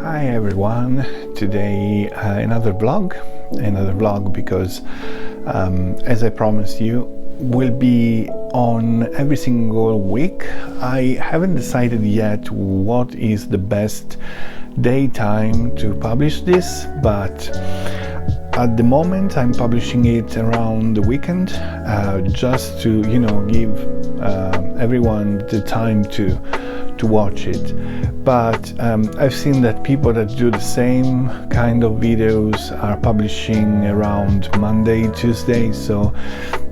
Hi everyone, today another vlog because as I promised you, will be on every single week. I haven't decided yet what is the best daytime to publish this, but at the moment I'm publishing it around the weekend, just to give everyone the time to watch it. But I've seen that people that do the same kind of videos are publishing around Monday, Tuesday, so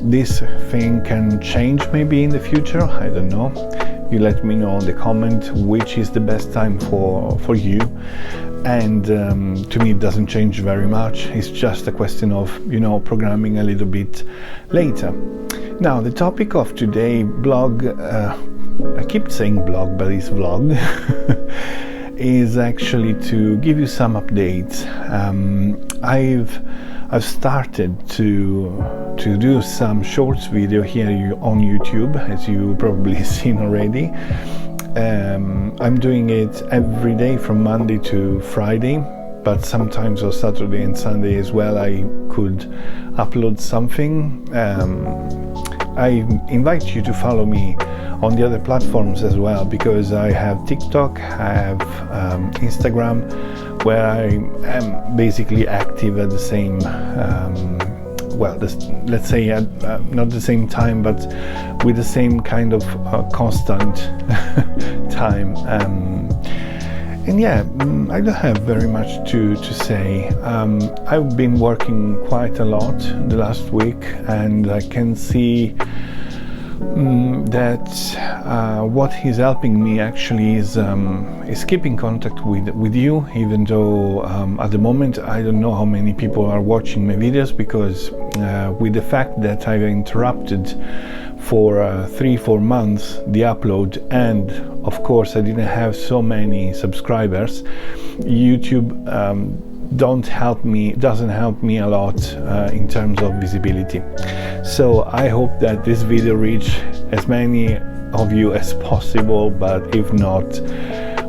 this thing can change maybe in the future. I don't know. You let me know in the comment which is the best time for you. And to me it doesn't change very much. It's just a question of programming a little bit later. Now the topic of today blog, I keep saying blog, but it's vlog, is actually to give you some updates. I've started to do some shorts video here on YouTube, as you probably seen already. I'm doing it every day from Monday to Friday, but sometimes on Saturday and Sunday as well I could upload something. I invite you to follow me on the other platforms as well, because I have TikTok, I have Instagram, where I am basically active at the same let's say not the same time, but with the same kind of constant time. And yeah, I don't have very much to say. I've been working quite a lot the last week, and I can see that what is helping me actually is keeping contact with you, even though at the moment I don't know how many people are watching my videos, because with the fact that I've interrupted for 3-4 months the upload, and of course I didn't have so many subscribers, YouTube doesn't help me a lot in terms of visibility. So I hope that this video reach as many of you as possible, but if not,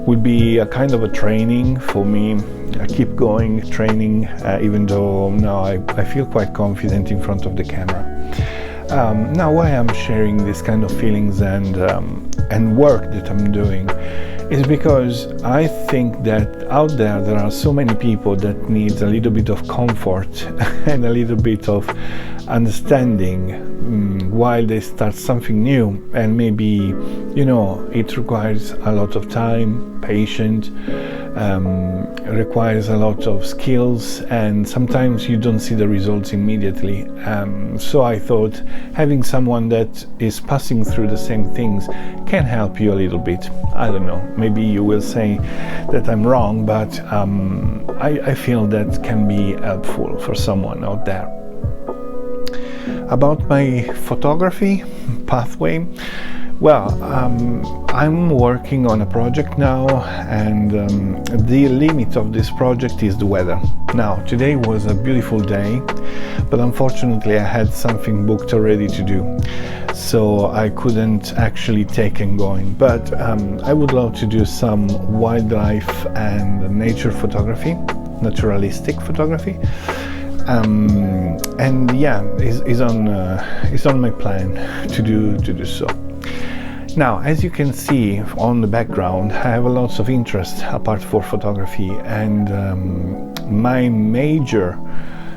will be a kind of a training for me. I keep going training, even though now I feel quite confident in front of the camera. Now why I'm sharing this kind of feelings and work that I'm doing is because I think that out there are so many people that need a little bit of comfort and a little bit of understanding while they start something new, and maybe it requires a lot of time, patience, requires a lot of skills, and sometimes you don't see the results immediately. So I thought having someone that is passing through the same things can help you a little bit. I don't know, maybe you will say that I'm wrong, but I feel that can be helpful for someone out there. About my photography pathway, well, I'm working on a project now, and the limit of this project is the weather. Now, today was a beautiful day, but unfortunately I had something booked already to do, so I couldn't actually take and going. But I would love to do some wildlife and nature photography, naturalistic photography. And yeah, is on my plan to do so. Now, as you can see on the background, I have lots of interest apart for photography, and my major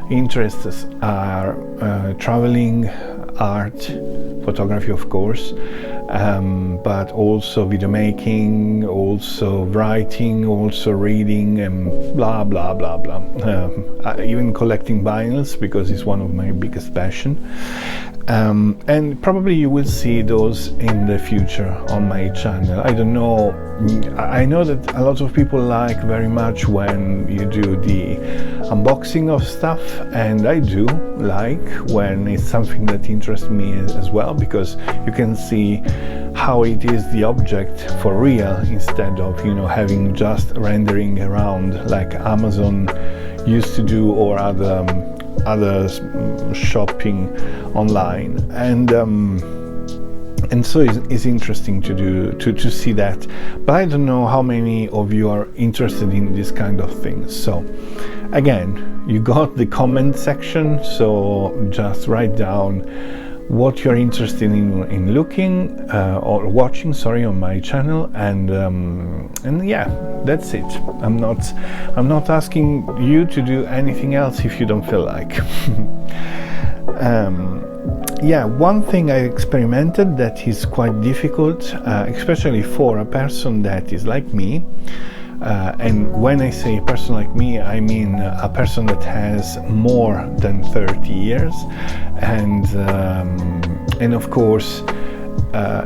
interests are traveling, art, photography of course, but also video making, also writing, also reading, and blah blah blah blah. Even collecting vinyls, because it's one of my biggest passion. And probably you will see those in the future on my channel. I don't know, I know that a lot of people like very much when you do the unboxing of stuff, and I do like when it's something that interests me as well, because you can see how it is the object for real, instead of having just rendering around like Amazon used to do, or other shopping online. And And so it's interesting to see that. But I don't know how many of you are interested in this kind of things. So again, you got the comment section, so just write down what you're interested in looking or watching, on my channel, and yeah, that's it. I'm not asking you to do anything else if you don't feel like. Yeah, one thing I experimented that is quite difficult, especially for a person that is like me. And when I say a person like me, I mean a person that has more than 30 years, and of course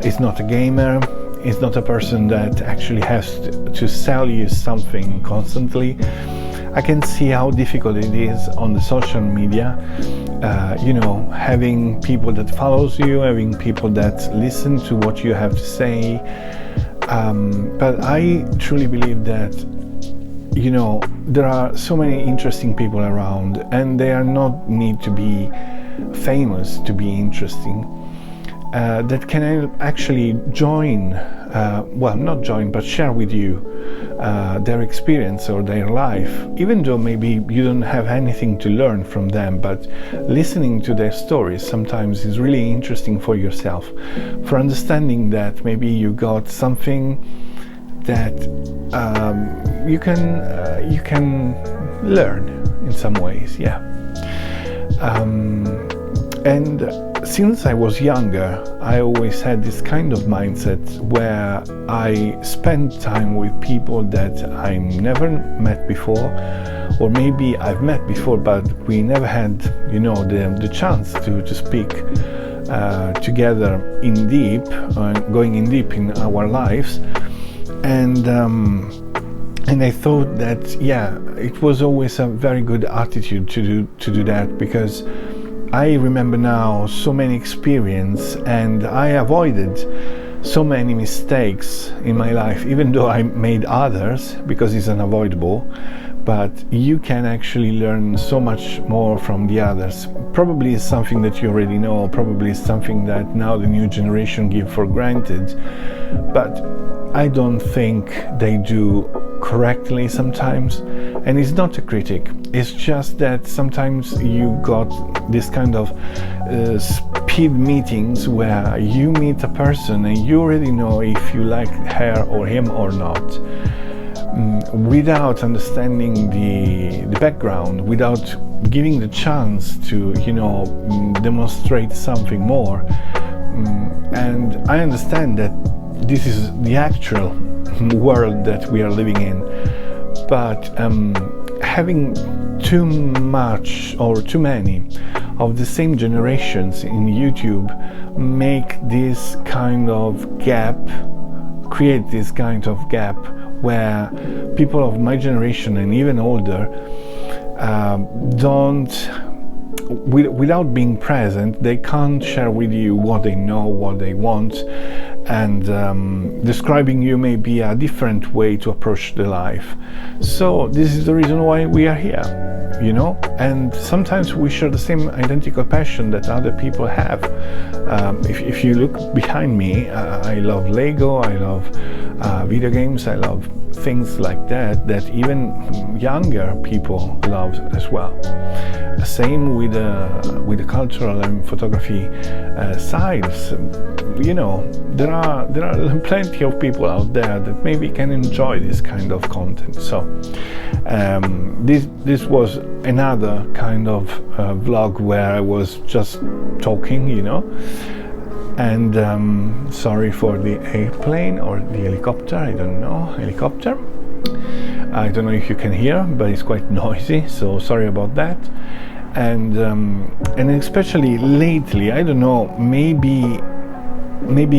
is not a gamer, is not a person that actually has to sell you something constantly. I can see how difficult it is on the social media, having people that follows you, having people that listen to what you have to say. But I truly believe that, there are so many interesting people around, and they are not need to be famous to be interesting. That can actually join, not join, but share with you their experience or their life, even though maybe you don't have anything to learn from them, but listening to their stories sometimes is really interesting for yourself, for understanding that maybe you got something that you can learn in some ways. And since I was younger, I always had this kind of mindset where I spend time with people that I never met before, or maybe I've met before, but we never had, the chance to speak together in deep, going in deep in our lives. And I thought that, it was always a very good attitude to do that, because I remember now so many experiences, and I avoided so many mistakes in my life, even though I made others, because it's unavoidable. But you can actually learn so much more from the others. Probably it's something that you already know, probably it's something that now the new generation give for granted, but I don't think they do correctly sometimes. And it's not a critic, it's just that sometimes you got this kind of speed meetings where you meet a person and you already know if you like her or him or not, without understanding the background, without giving the chance to demonstrate something more. And I understand that this is the actual world that we are living in, but having too much or too many of the same generations in YouTube create this kind of gap where people of my generation and even older without being present, they can't share with you what they know, what they want, and describing you may be a different way to approach the life. So this is the reason why we are here, and sometimes we share the same identical passion that other people have. If you look behind me, I love Lego, I love video games, I love things like that even younger people love as well. Same with the cultural and photography sides. There are plenty of people out there that maybe can enjoy this kind of content. So this was another kind of vlog where I was just talking, and sorry for the airplane or the helicopter, I don't know, helicopter. I don't know if you can hear, but it's quite noisy, so sorry about that. And especially lately, I don't know, maybe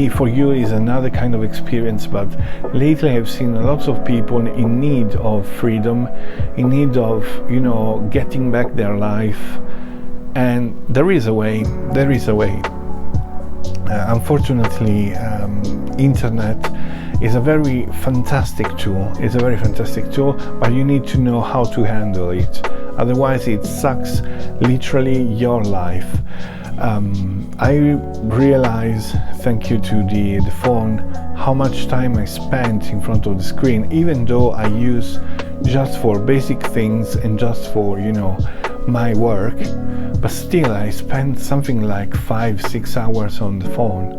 for you is another kind of experience, but lately I've seen lots of people in need of freedom, in need of getting back their life, and there is a way. Unfortunately, internet is a very fantastic tool. But you need to know how to handle it. Otherwise, it sucks literally your life. I realize, thank you to the phone, how much time I spent in front of the screen, even though I use just for basic things and just for, my work, but still I spend something like 5-6 hours on the phone.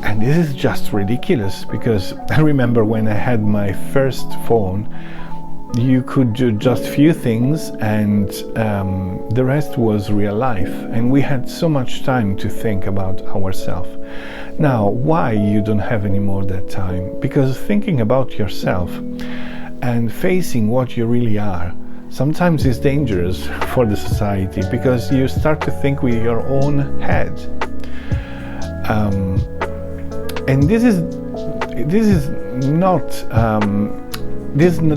And this is just ridiculous, because I remember when I had my first phone, you could do just few things, and the rest was real life, and we had so much time to think about ourselves. Now, why you don't have any more that time? Because thinking about yourself and facing what you really are sometimes is dangerous for the society, because you start to think with your own head. And this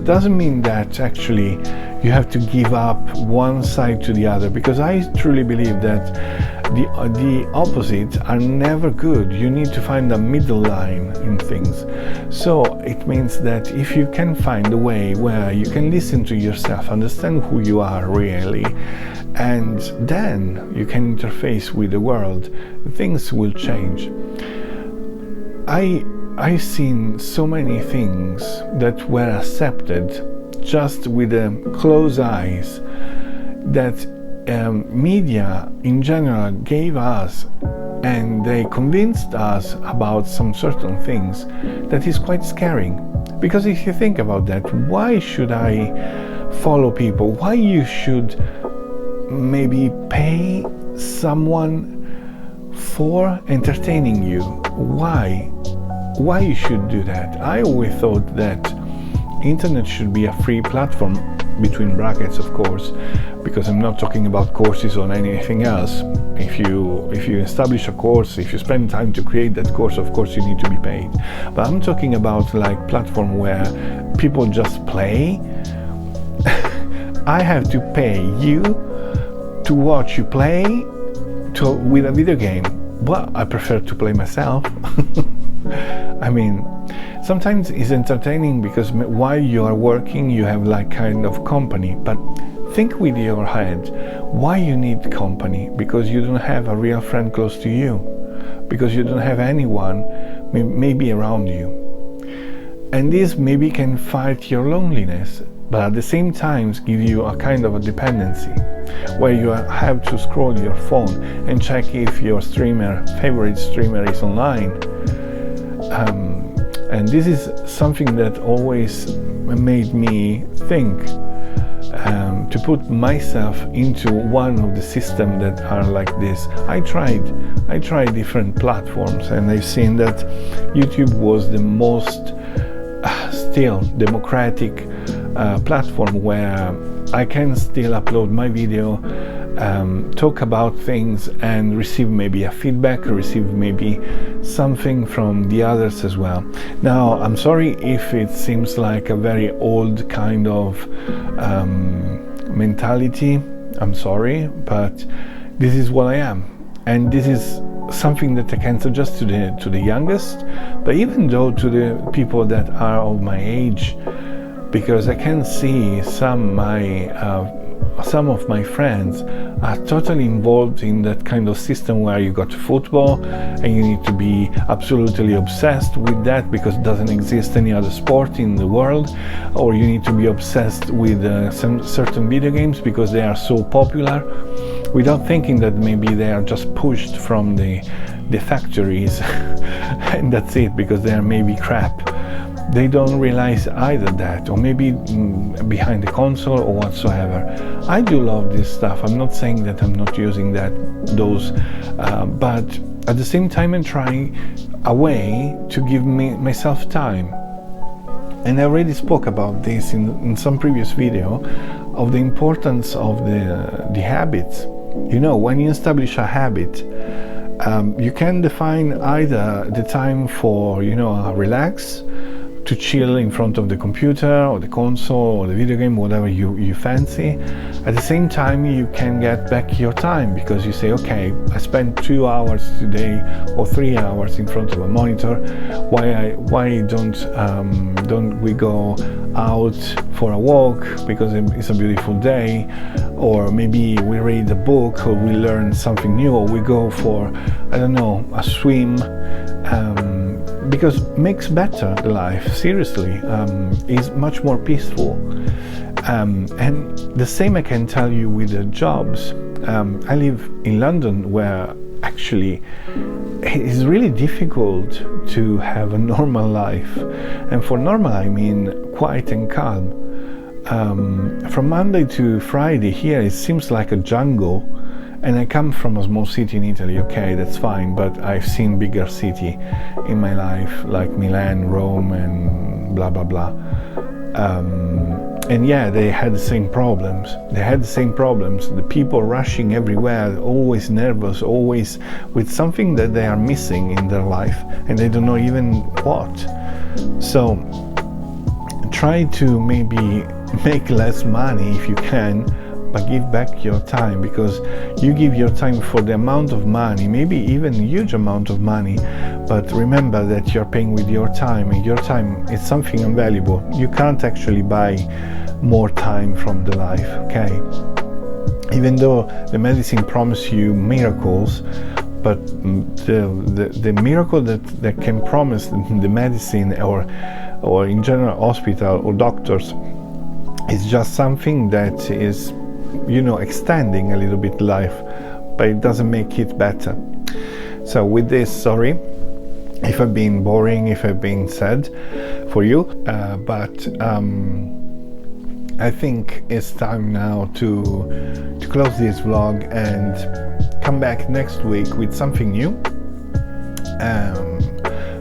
doesn't mean that actually you have to give up one side to the other, because I truly believe that the opposites are never good. You need to find a middle line in things. So it means that if you can find a way where you can listen to yourself, understand who you are really, and then you can interface with the world, things will change. I've seen so many things that were accepted just with closed eyes, that media in general gave us, and they convinced us about some certain things that is quite scaring. Because if you think about that, why should I follow people? Why you should maybe pay someone for entertaining you? Why you should do that? I always thought that internet should be a free platform, between brackets of course, because I'm not talking about courses or anything else. If you establish a course, if you spend time to create that course, of course you need to be paid. But I'm talking about like platform where people just play. I have to pay you to watch you play with a video game. Well, I prefer to play myself. I mean, sometimes it's entertaining because while you are working you have like kind of company, but think with your head, why you need company? Because you don't have a real friend close to you, because you don't have anyone maybe around you, and this maybe can fight your loneliness, but at the same time give you a kind of a dependency where you have to scroll your phone and check if your favorite streamer is online. And this is something that always made me think to put myself into one of the systems that are like this. I tried different platforms, and I've seen that YouTube was the most still democratic platform where I can still upload my video, talk about things, and receive maybe a feedback, receive maybe something from the others as well. Now, I'm sorry if it seems like a very old kind of mentality. I'm sorry, but this is what I am, and this is something that I can suggest to the youngest, but even though to the people that are of my age, because I can see some of my friends are totally involved in that kind of system where you got football and you need to be absolutely obsessed with that because it doesn't exist any other sport in the world, or you need to be obsessed with some certain video games because they are so popular, without thinking that maybe they are just pushed from the factories and that's it, because they are maybe crap. They don't realize either that, or maybe behind the console or whatsoever. I do love this stuff. I'm not saying that I'm not using those, but at the same time I'm trying a way to give myself time. And I already spoke about this in some previous video, of the importance of the habits. You know, when you establish a habit, you can define either the time for, relax, to chill in front of the computer or the console or the video game, whatever you fancy. At the same time, you can get back your time because you say, okay, I spent 2 hours today or 3 hours in front of a monitor. Why don't we go out for a walk because it's a beautiful day, or maybe we read a book, or we learn something new, or we go for, I don't know, a swim, because it makes better the life, seriously, is much more peaceful. And the same I can tell you with the jobs. I live in London, where actually it's really difficult to have a normal life, and for normal I mean quiet and calm. From Monday to Friday here it seems like a jungle, and I come from a small city in Italy. Okay, that's fine, but I've seen bigger city in my life, like Milan, Rome, and blah blah blah. And yeah, they had the same problems. The people rushing everywhere, always nervous, always with something that they are missing in their life, and they don't know even what. So try to maybe make less money if you can, but give back your time, because you give your time for the amount of money, maybe even a huge amount of money, but remember that you're paying with your time, and your time is something invaluable. You can't actually buy more time from the life, okay? Even though the medicine promises you miracles, but the miracle that can promise the medicine or in general hospital or doctors is just something that is, extending a little bit life, but it doesn't make it better. So with this, sorry if I've been boring, if I've been sad for you, but I think it's time now to close this vlog and come back next week with something new.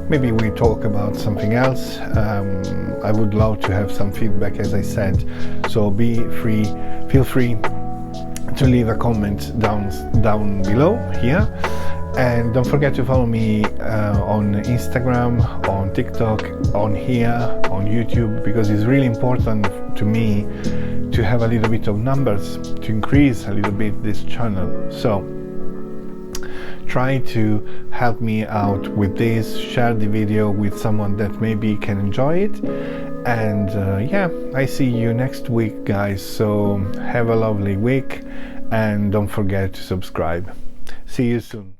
Maybe we talk about something else. I would love to have some feedback, as I said, so feel free to leave a comment down below here, and don't forget to follow me on Instagram, on TikTok, on YouTube, because it's really important to me to have a little bit of numbers, to increase a little bit this channel. So try to help me out with this, share the video with someone that maybe can enjoy it, and yeah, I see you next week, guys. So have a lovely week, and don't forget to subscribe. See you soon.